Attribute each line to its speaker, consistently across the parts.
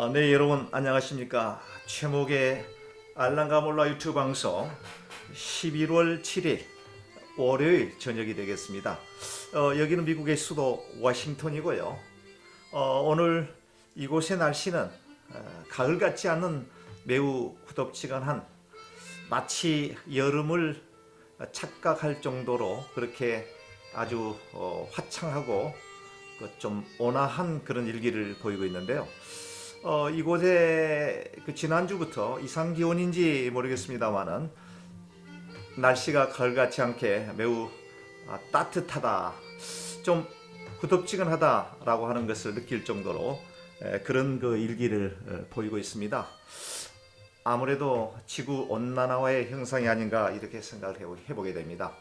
Speaker 1: 네, 여러분 안녕하십니까? 최목의 알랑가몰라 유튜브 방송 11월 7일 월요일 저녁이 되겠습니다. 여기는 미국의 수도 워싱턴이고요. 오늘 이곳의 날씨는 가을 같지 않은 매우 후덥지근한, 마치 여름을 착각할 정도로 그렇게 아주 화창하고 좀 온화한 그런 일기를 보이고 있는데요. 이곳에 지난주부터 이상 기온인지 모르겠습니다만은 날씨가 가을같지 않게 매우 따뜻하다, 좀 후덥지근하다라고 하는 것을 느낄 정도로 그런 그 일기를 보이고 있습니다. 아무래도 지구 온난화의 현상이 아닌가 이렇게 생각을 해보게 됩니다.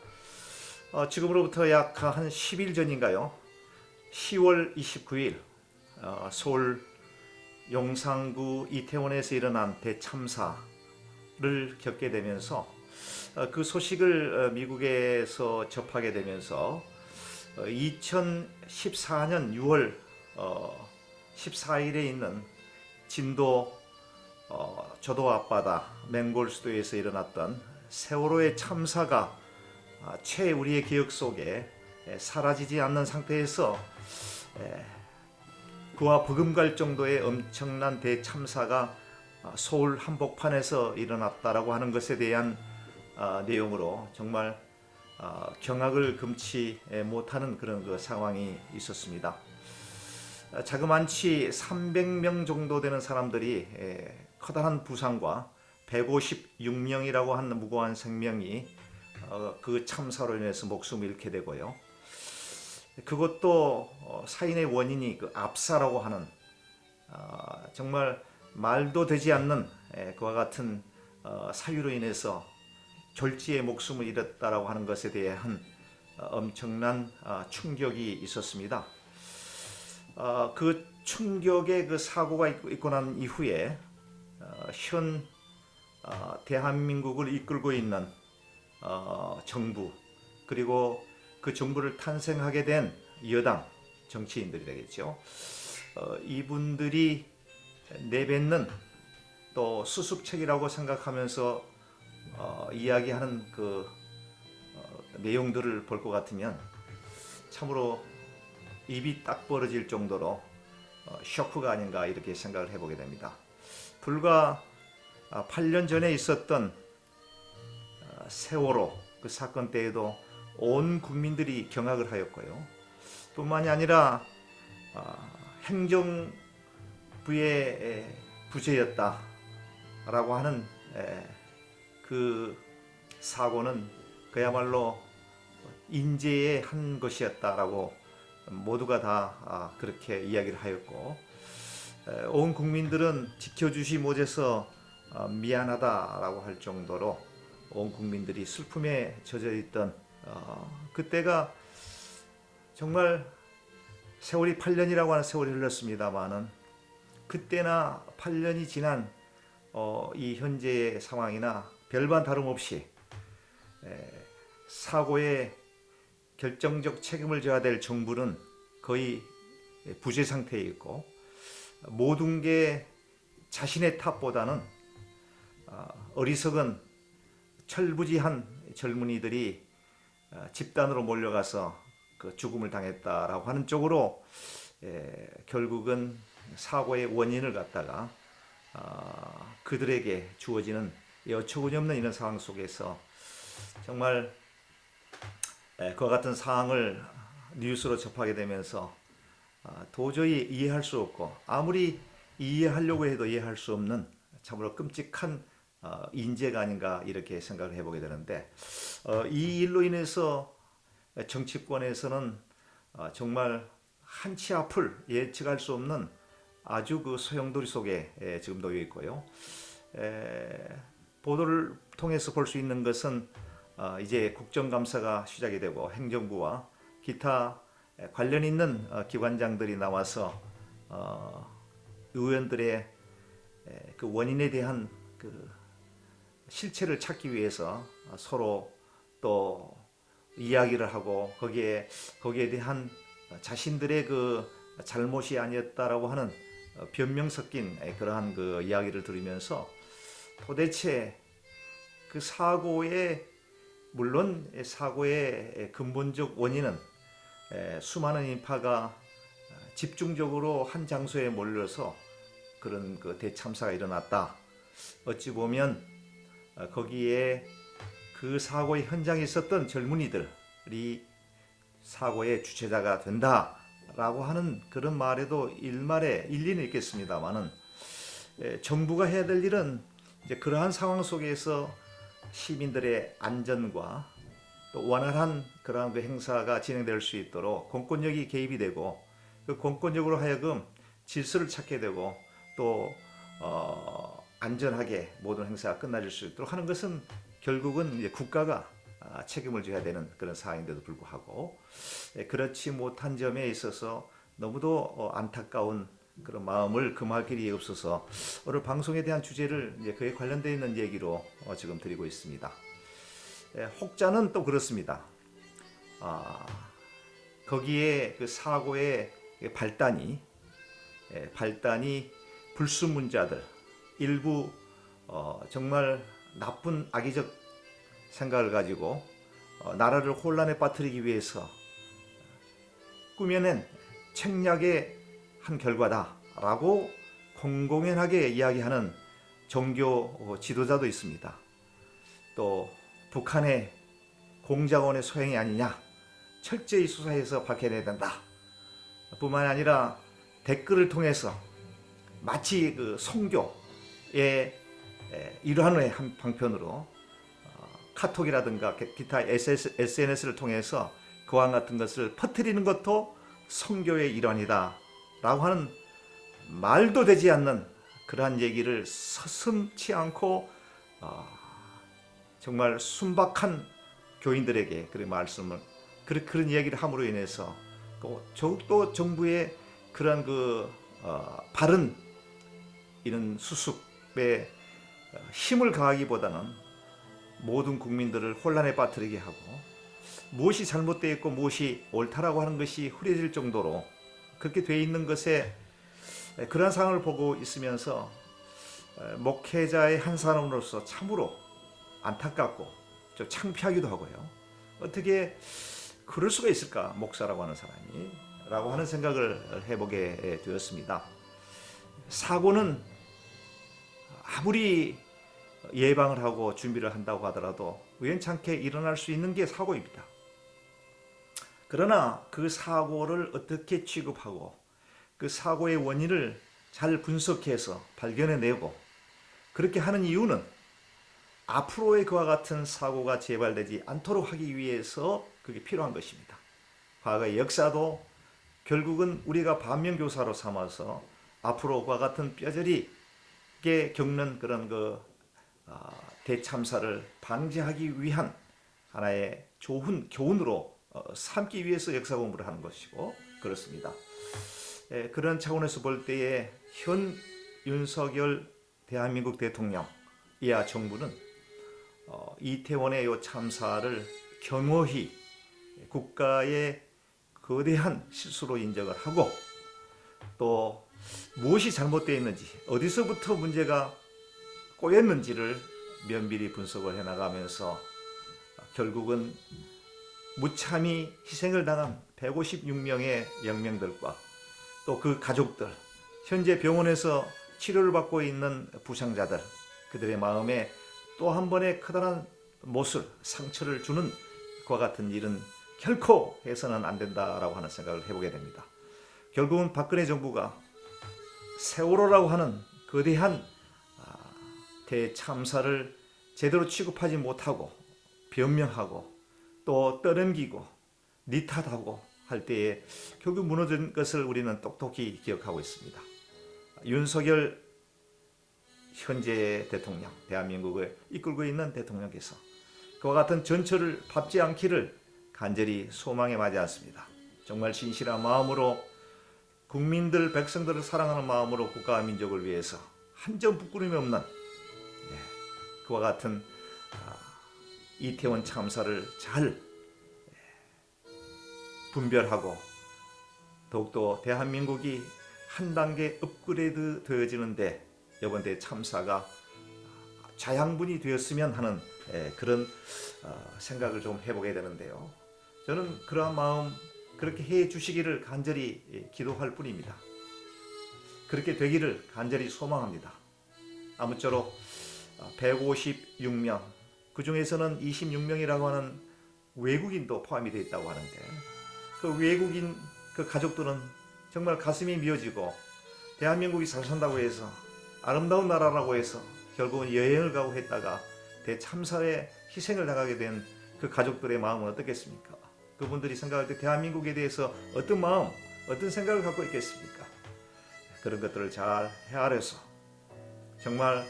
Speaker 1: 지금으로부터 약 한 10일 전인가요? 10월 29일 서울 용산구 이태원에서 일어난 대참사를 겪게 되면서 그 소식을 미국에서 접하게 되면서 2014년 6월 14일에 있는 진도 조도 앞바다 맹골 수도에서 일어났던 세월호의 참사가 채 우리의 기억 속에 사라지지 않는 상태에서 그와 버금갈 정도의 엄청난 대참사가 서울 한복판에서 일어났다라고 하는 것에 대한 내용으로 정말 경악을 금치 못하는 그런 그 상황이 있었습니다. 자그만치 300명 정도 되는 사람들이 커다란 부상과 156명이라고 하는 무고한 생명이 그 참사로 인해서 목숨을 잃게 되고요. 그것도 사인의 원인이 그 압사라고 하는 정말 말도 되지 않는 그와 같은 사유로 인해서 졸지에 목숨을 잃었다라고 하는 것에 대한 엄청난 충격이 있었습니다. 그 충격의 그 사고가 있고 난 이후에 현 대한민국을 이끌고 있는 정부, 그리고 그 정부를 탄생하게 된 여당 정치인들이 되겠죠. 이분들이 내뱉는 또 수습책이라고 생각하면서 이야기하는 그 내용들을 볼 것 같으면 참으로 입이 딱 벌어질 정도로 쇼크가 아닌가 이렇게 생각을 해보게 됩니다. 불과 8년 전에 있었던 세월호 그 사건 때에도 온 국민들이 경악을 하였고요. 뿐만이 아니라 행정부의 부재였다라고 하는 그 사고는 그야말로 인재의 한 것이었다라고 모두가 다 그렇게 이야기를 하였고, 온 국민들은 지켜주시 못해서 미안하다라고 할 정도로 온 국민들이 슬픔에 젖어 있던 그때가 정말 세월이 8년이라고 하는 세월이 흘렀습니다만은 그때나 8년이 지난 이 현재의 상황이나 별반 다름없이 사고에 결정적 책임을 져야 될 정부는 거의 부재 상태에 있고, 모든 게 자신의 탓보다는 어리석은 철부지한 젊은이들이 집단으로 몰려가서 그 죽음을 당했다라고 하는 쪽으로 결국은 사고의 원인을 갖다가 그들에게 주어지는 어처구니없는 이런 상황 속에서 정말 그와 같은 상황을 뉴스로 접하게 되면서 도저히 이해할 수 없고, 아무리 이해하려고 해도 이해할 수 없는 참으로 끔찍한 인재가 아닌가 이렇게 생각을 해보게 되는데, 이 일로 인해서 정치권에서는 정말 한치 앞을 예측할 수 없는 아주 그 소용돌이 속에 지금 놓여 있고요. 보도를 통해서 볼 수 있는 것은 이제 국정감사가 시작이 되고 행정부와 기타 관련 있는 기관장들이 나와서 의원들의 그 원인에 대한 그 실체를 찾기 위해서 서로 또 이야기를 하고 거기에 대한 자신들의 그 잘못이 아니었다라고 하는 변명 섞인 그러한 그 이야기를 들으면서 도대체 그 사고의 물론 사고의 근본적 원인은 수많은 인파가 집중적으로 한 장소에 몰려서 그런 그 대참사가 일어났다. 어찌 보면 거기에 그 사고의 현장에 있었던 젊은이들이 사고의 주체자가 된다라고 하는 그런 말에도 일리는 있겠습니다만은 정부가 해야 될 일은 이제 그러한 상황 속에서 시민들의 안전과 또 원활한 그러한 그 행사가 진행될 수 있도록 공권력이 개입이 되고 그 공권력으로 하여금 질서를 찾게 되고 또 안전하게 모든 행사가 끝나질 수 있도록 하는 것은 결국은 이제 국가가 책임을 져야 되는 그런 사항인데도 불구하고 그렇지 못한 점에 있어서 너무도 안타까운 그런 마음을 금할 길이 없어서 오늘 방송에 대한 주제를 이제 그에 관련되어 있는 얘기로 지금 드리고 있습니다. 혹자는 또 그렇습니다. 거기에 그 사고의 발단이 불순문자들 일부 정말 나쁜 악의적 생각을 가지고 나라를 혼란에 빠뜨리기 위해서 꾸며낸 책략의 한 결과다라고 공공연하게 이야기하는 종교 지도자도 있습니다. 또 북한의 공작원의 소행이 아니냐 철저히 수사해서 밝혀내야 된다. 뿐만 아니라 댓글을 통해서 마치 그 선교의 일환의 한 방편으로 카톡이라든가 기타 SNS를 통해서 그와 같은 것을 퍼뜨리는 것도 선교의 일환이다 라고 하는 말도 되지 않는 그러한 얘기를 서슴지 않고 정말 순박한 교인들에게 그런 이야기를 함으로 인해서 더욱더 정부의 그런 바른 이런 수습에 힘을 가하기보다는 모든 국민들을 혼란에 빠뜨리게 하고 무엇이 잘못되어 있고 무엇이 옳다라고 하는 것이 흐려질 정도로 그렇게 되어 있는 것에 그런 상황을 보고 있으면서 목회자의 한 사람으로서 참으로 안타깝고 좀 창피하기도 하고요. 어떻게 그럴 수가 있을까 목사라고 하는 사람이 라고 하는 생각을 해보게 되었습니다. 사고는 아무리 예방을 하고 준비를 한다고 하더라도 우연찮게 일어날 수 있는 게 사고입니다. 그러나 그 사고를 어떻게 취급하고 그 사고의 원인을 잘 분석해서 발견해내고 그렇게 하는 이유는 앞으로의 그와 같은 사고가 재발되지 않도록 하기 위해서 그게 필요한 것입니다. 과거의 역사도 결국은 우리가 반면교사로 삼아서 앞으로 그와 같은 뼈저리게 겪는 그런 대참사를 방지하기 위한 하나의 좋은 교훈으로 삼기 위해서 역사 공부를 하는 것이고 그렇습니다. 그런 차원에서 볼 때에 현 윤석열 대한민국 대통령 이하 정부는 이태원의 이 참사를 겸허히 국가의 거대한 실수로 인정을 하고 또 무엇이 잘못되어 있는지 어디서부터 문제가 꼬였는지를 면밀히 분석을 해나가면서 결국은 무참히 희생을 당한 156명의 영명들과 또 그 가족들, 현재 병원에서 치료를 받고 있는 부상자들, 그들의 마음에 또 한 번의 커다란 못을, 상처를 주는 그와 같은 일은 결코 해서는 안 된다라고 하는 생각을 해보게 됩니다. 결국은 박근혜 정부가 세월호라고 하는 거대한 대참사를 제대로 취급하지 못하고 변명하고 또 떠넘기고 니 탓하고 할 때에 결국 무너진 것을 우리는 똑똑히 기억하고 있습니다. 윤석열 현재 대통령, 대한민국을 이끌고 있는 대통령께서 그와 같은 전철을 밟지 않기를 간절히 소망에 맞지 않습니다. 정말 진실한 마음으로 국민들, 백성들을 사랑하는 마음으로 국가와 민족을 위해서 한 점 부끄러움이 없는 그와 같은 이태원 참사를 잘 분별하고 더욱더 대한민국이 한 단계 업그레이드 되어지는데 이번 대 참사가 자양분이 되었으면 하는 그런 생각을 좀 해보게 되는데요. 저는 그러한 마음 그렇게 해 주시기를 간절히 기도할 뿐입니다. 그렇게 되기를 간절히 소망합니다. 아무쪼록 156명, 그 중에서는 26명이라고 하는 외국인도 포함이 되어 있다고 하는데 그 외국인 그 가족들은 정말 가슴이 미어지고 대한민국이 잘 산다고 해서 아름다운 나라라고 해서 결국은 여행을 가고 했다가 대참사에 희생을 당하게 된 그 가족들의 마음은 어떻겠습니까? 그분들이 생각할 때 대한민국에 대해서 어떤 마음, 어떤 생각을 갖고 있겠습니까? 그런 것들을 잘 헤아려서 정말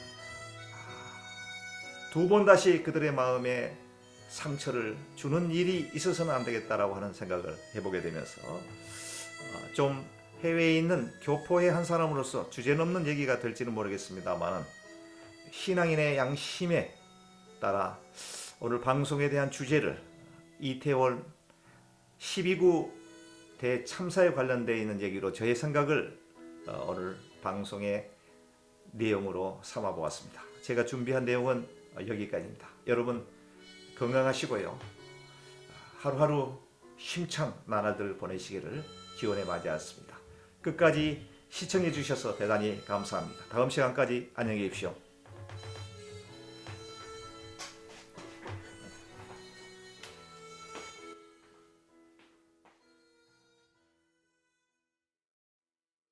Speaker 1: 두 번 다시 그들의 마음에 상처를 주는 일이 있어서는 안 되겠다라고 하는 생각을 해보게 되면서 좀 해외에 있는 교포의 한 사람으로서 주제넘는 얘기가 될지는 모르겠습니다만 신앙인의 양심에 따라 오늘 방송에 대한 주제를 이태원 12구 대참사에 관련되어 있는 얘기로 저의 생각을 오늘 방송의 내용으로 삼아 보았습니다. 제가 준비한 내용은 여기까지입니다. 여러분 건강하시고요. 하루하루 힘찬 나날들 보내시기를 기원해 맞이하였습니다. 끝까지 시청해 주셔서 대단히 감사합니다. 다음 시간까지 안녕히 계십시오.